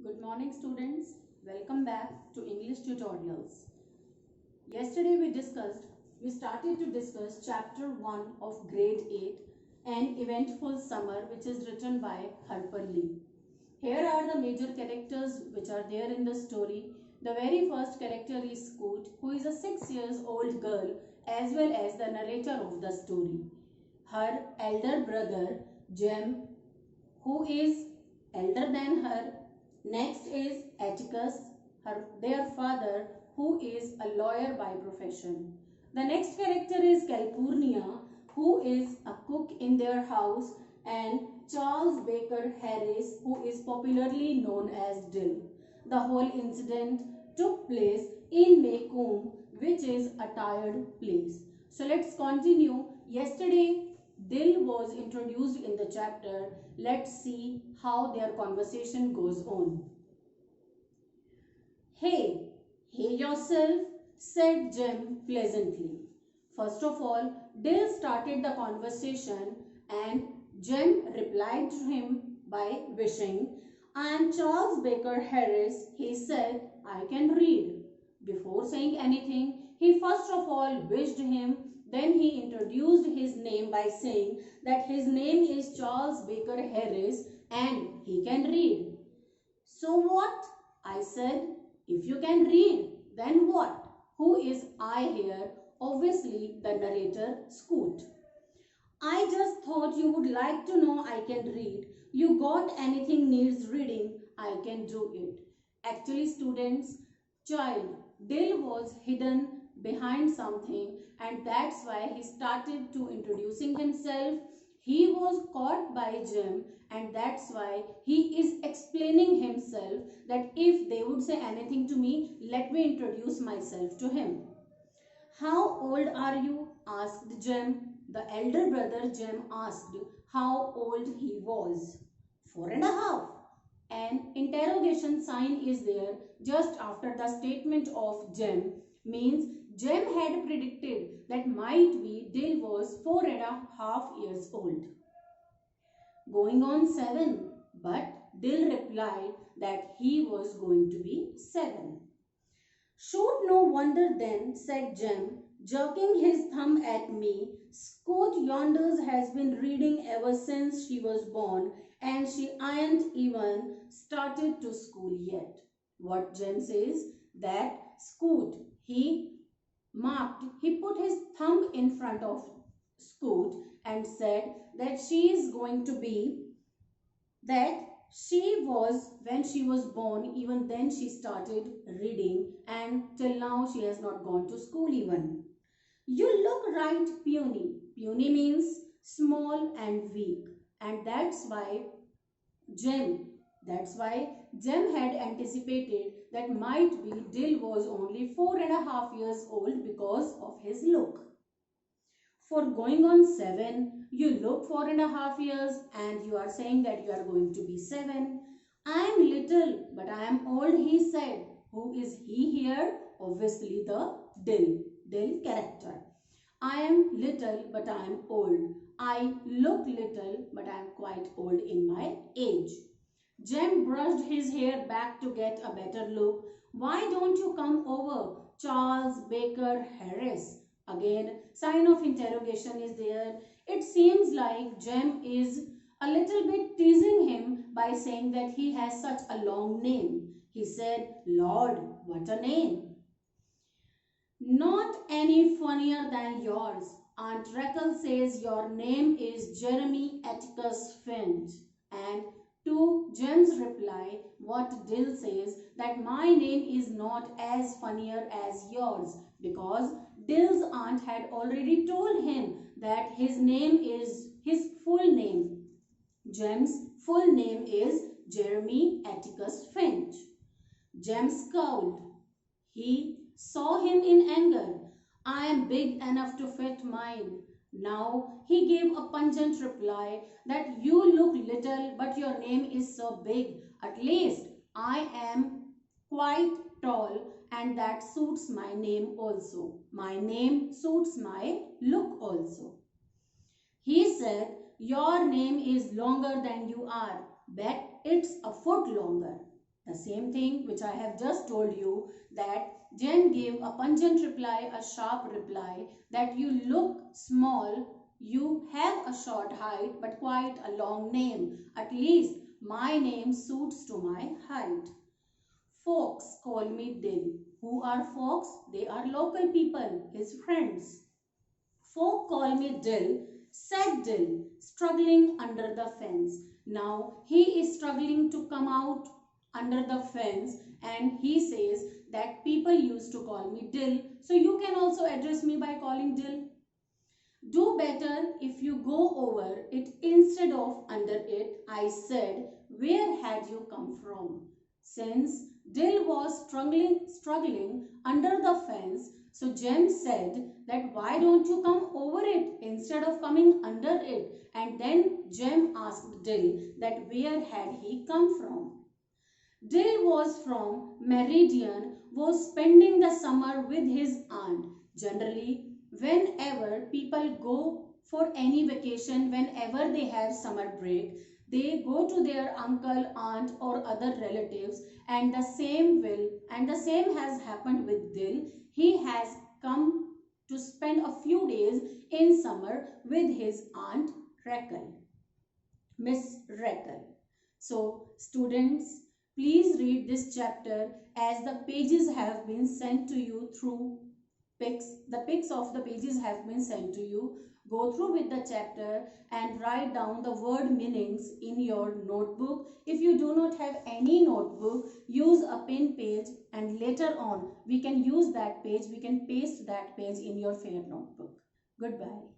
Good morning students, welcome back to English tutorials. Yesterday we started to discuss chapter 1 of grade 8 An Eventful Summer, which is written by Harper Lee. Here are the major characters which are there in the story. The very first character is Scoot, who is a 6 years old girl as well as the narrator of the story. Her elder brother Jem, who is elder than her. Next is Atticus, their father, who is a lawyer by profession. The next character is Calpurnia, who is a cook in their house, and Charles Baker Harris, who is popularly known as Dill. The whole incident took place in Maycomb, which is a tired place. So let's continue. Yesterday, Dill was introduced in the chapter. Let's see how their conversation goes on. Hey yourself, said Jem pleasantly. First of all, Dill started the conversation and Jem replied to him by wishing, I am Charles Baker Harris. He said, I can read. Before saying anything, he first of all wished him. Then he introduced his name by saying that his name is Charles Baker Harris and he can read. So what? I said, if you can read, then what? Who is I here? Obviously the narrator, Scoot. I just thought you would like to know I can read. You got anything needs reading, I can do it. Actually students, child Dill was hidden behind something, and that's why he started to introducing himself. He was caught by Jem, and that's why he is explaining himself that if they would say anything to me, let me introduce myself to him. How old are you? Asked Jem. The elder brother Jem asked how old he was. 4.5. An interrogation sign is there just after the statement of Jem, means Jem had predicted that might be Dill was 4.5 years old. Going on 7, but Dill replied that he was going to be 7. Shoot, no wonder then, said Jem, jerking his thumb at me. Scoot yonders has been reading ever since she was born, and she ain't even started to school yet. What Jem says, that Scoot, he put his thumb in front of Scoot and said that she is going to be, that she was, when she was born, even then she started reading, and till now she has not gone to school even. You look right puny. Puny means small and weak, and that's why Jem had anticipated that might be Dill was only 4.5 years old because of his look. For going on 7, you look 4.5 years and you are saying that you are going to be 7. I am little but I am old, he said. Who is he here? Obviously the Dill character. I am little but I am old. I look little but I am quite old in my age. Jem brushed his hair back to get a better look. Why don't you come over, Charles Baker Harris? Again, sign of interrogation is there. It seems like Jem is a little bit teasing him by saying that he has such a long name. He said, Lord, what a name. Not any funnier than yours. Aunt Raquel says your name is Jeremy Atticus Finch. And to Jem's reply, what Dill says, that my name is not as funnier as yours, because Dill's aunt had already told him that his name is his full name. Jem's full name is Jeremy Atticus Finch. Jem scowled. He saw him in anger. I am big enough to fit mine. Now he gave a pungent reply that you look little but your name is so big. At least I am quite tall and that suits my name also. My name suits my look also. He said, your name is longer than you are. Bet it's a foot longer. The same thing which I have just told you, that Jem gave a pungent reply, a sharp reply, that you look small, you have a short height but quite a long name. At least my name suits to my height. Folks call me Dil. Who are folks? They are local people, his friends. Folk call me Dil, said Dil, struggling under the fence. Now he is struggling to come out under the fence, and he says that people used to call me Dil, so you can also address me by calling Dil. Do better if you go over it instead of under it, I said. Where had you come from? Since Dil was struggling under the fence, so Jem said that why don't you come over it instead of coming under it? And then Jem asked Dil that where had he come from? Dil was from Meridian, was spending the summer with his aunt. Generally, whenever people go for any vacation, whenever they have summer break, they go to their uncle, aunt or other relatives, and the same has happened with Dil. He has come to spend a few days in summer with his aunt Raquel, Miss Raquel. So students, please read this chapter as the pages have been sent to you through pics. The pics of the pages have been sent to you. Go through with the chapter and write down the word meanings in your notebook. If you do not have any notebook, use a pen page, and later on we can use that page, we can paste that page in your fair notebook. Goodbye.